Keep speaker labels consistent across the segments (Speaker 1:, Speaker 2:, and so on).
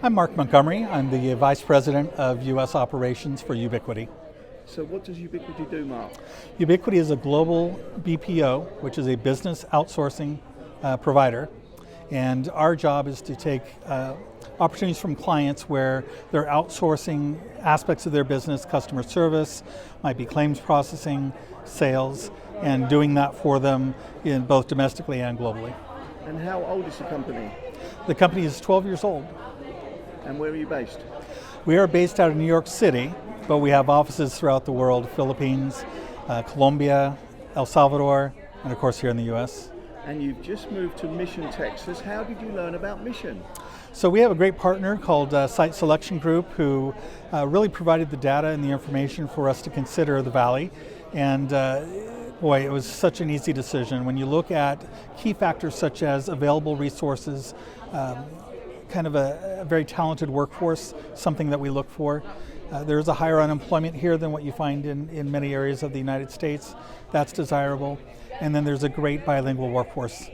Speaker 1: I'm Mark Montgomery. I'm the Vice President of U.S. Operations for Ubiquity.
Speaker 2: So what does Ubiquity do, Mark?
Speaker 1: Ubiquity is a global BPO, which is a business outsourcing provider. And our job is to take opportunities from clients where they're outsourcing aspects of their business, customer service, might be claims processing, sales, and doing that for them in both domestically and globally.
Speaker 2: And how old is the company?
Speaker 1: The company is 12 years old.
Speaker 2: And where are you based?
Speaker 1: We are based out of New York City, but we have offices throughout the world: Philippines, Colombia, El Salvador, and of course here in the U.S.
Speaker 2: And you've just moved to Mission, Texas. How did you learn about Mission?
Speaker 1: So we have a great partner called Site Selection Group who really provided the data and the information for us to consider the Valley. And boy, it was such an easy decision. When you look at key factors such as available resources, kind of a very talented workforce, something that we look for. There's a higher unemployment here than what you find in many areas of the United States. That's desirable. And then there's a great bilingual workforce.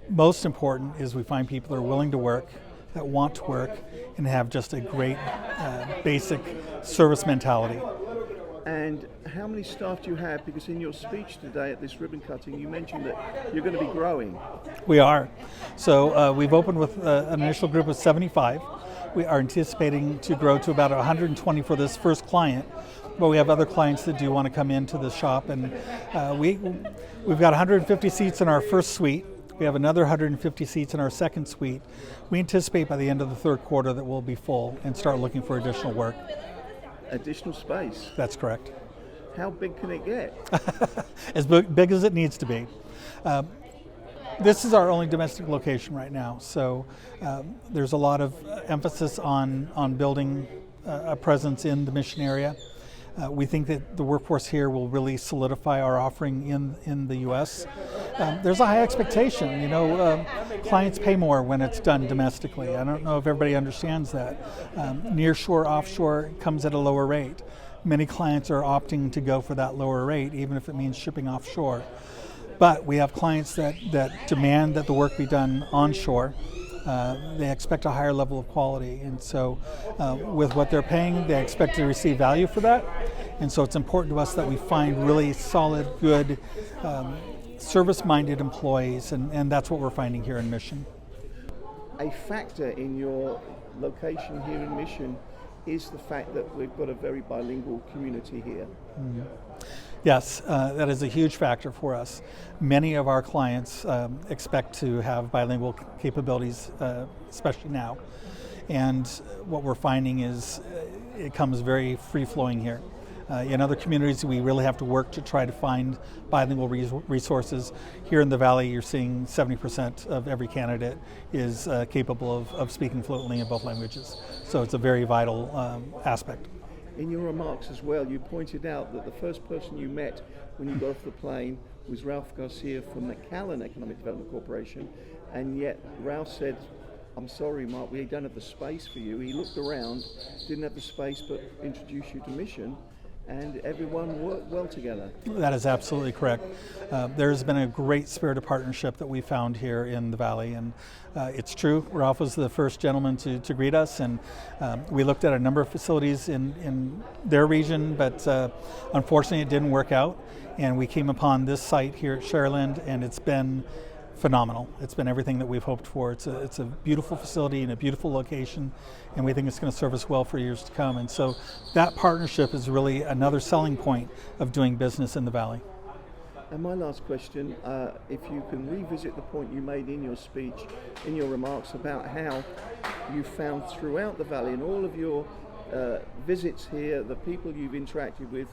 Speaker 1: Most important is we find people that are willing to work, that want to work, and have just a great basic service mentality.
Speaker 2: And how many staff do you have? Because in your speech today at this ribbon cutting, you mentioned that you're going to be growing.
Speaker 1: We are. So we've opened with an initial group of 75. We are anticipating to grow to about 120 for this first client, but we have other clients that do want to come into the shop. And we've got 150 seats in our first suite. We have another 150 seats in our second suite. We anticipate by the end of the third quarter that we'll be full and start looking for additional work.
Speaker 2: Additional space?
Speaker 1: That's correct.
Speaker 2: How big can it get?
Speaker 1: As big as it needs to be. This is our only domestic location right now, so there's a lot of emphasis on building a presence in the Mission area. We think that the workforce here will really solidify our offering in the U.S. There's a high expectation. Clients pay more when it's done domestically. I don't know if everybody understands that. Nearshore, offshore comes at a lower rate. Many clients are opting to go for that lower rate, even if it means shipping offshore. But we have clients that demand that the work be done onshore. They expect a higher level of quality, and so with what they're paying, they expect to receive value for that. And so it's important to us that we find really solid, good, service-minded employees, and that's what we're finding here in Mission.
Speaker 2: A factor in your location here in Mission is the fact that we've got a very bilingual community here.
Speaker 1: Mm-hmm. Yes, that is a huge factor for us. Many of our clients expect to have bilingual capabilities, especially now. And what we're finding is it comes very free-flowing here. In other communities, we really have to work to try to find bilingual resources. Here in the Valley, you're seeing 70% of every candidate is capable of speaking fluently in both languages. So it's a very vital aspect.
Speaker 2: In your remarks as well, you pointed out that the first person you met when you got off the plane was Ralph Garcia from McAllen Economic Development Corporation, and yet Ralph said, "I'm sorry, Mark, we don't have the space for you." He looked around, didn't have the space, but introduced you to Mission, and everyone worked well together.
Speaker 1: That is absolutely correct. There's been a great spirit of partnership that we found here in the Valley, and it's true, Ralph was the first gentleman to greet us, and we looked at a number of facilities in their region, but unfortunately it didn't work out, and we came upon this site here at Sharyland, and it's been phenomenal. It's been everything that we've hoped for. It's a beautiful facility in a beautiful location, and we think it's going to serve us well for years to come. And so that partnership is really another selling point of doing business in the Valley.
Speaker 2: And my last question, if you can revisit the point you made in your speech, in your remarks about how you found throughout the Valley and all of your visits here, the people you've interacted with,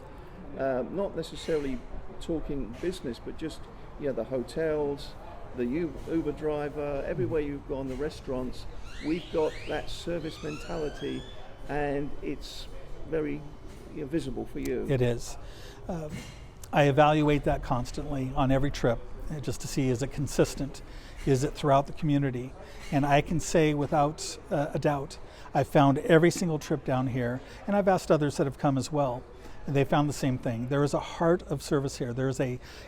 Speaker 2: not necessarily talking business, but just the hotels, the Uber driver, everywhere you've gone, the restaurants, we've got that service mentality, and it's very visible for you.
Speaker 1: It is. I evaluate that constantly on every trip, just to see, is it consistent? Is it throughout the community? And I can say without a doubt, I've found every single trip down here, and I've asked others that have come as well, and they found the same thing. There is a heart of service here.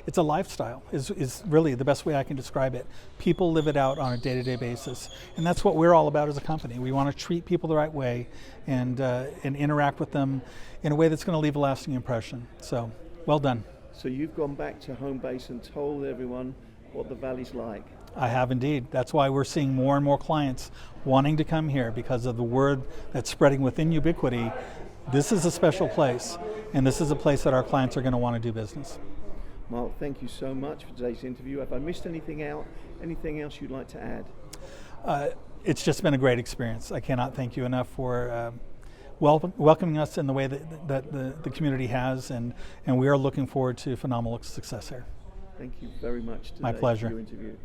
Speaker 1: It's a lifestyle, is really the best way I can describe it. People live it out on a day-to-day basis, and that's what we're all about as a company. We want to treat people the right way and interact with them in a way that's going to leave a lasting impression. So, well done.
Speaker 2: So you've gone back to home base and told everyone what the Valley's like.
Speaker 1: I have indeed. That's why we're seeing more and more clients wanting to come here, because of the word that's spreading within Ubiquity. This is a special place, and this is a place that our clients are going to want to do business.
Speaker 2: Mark, thank you so much for today's interview. Have I missed anything out? Anything else you'd like to add?
Speaker 1: It's just been a great experience. I cannot thank you enough for welcoming us in the way that the community has, and we are looking forward to phenomenal success here.
Speaker 2: Thank you very much today
Speaker 1: My pleasure.
Speaker 2: for your interview.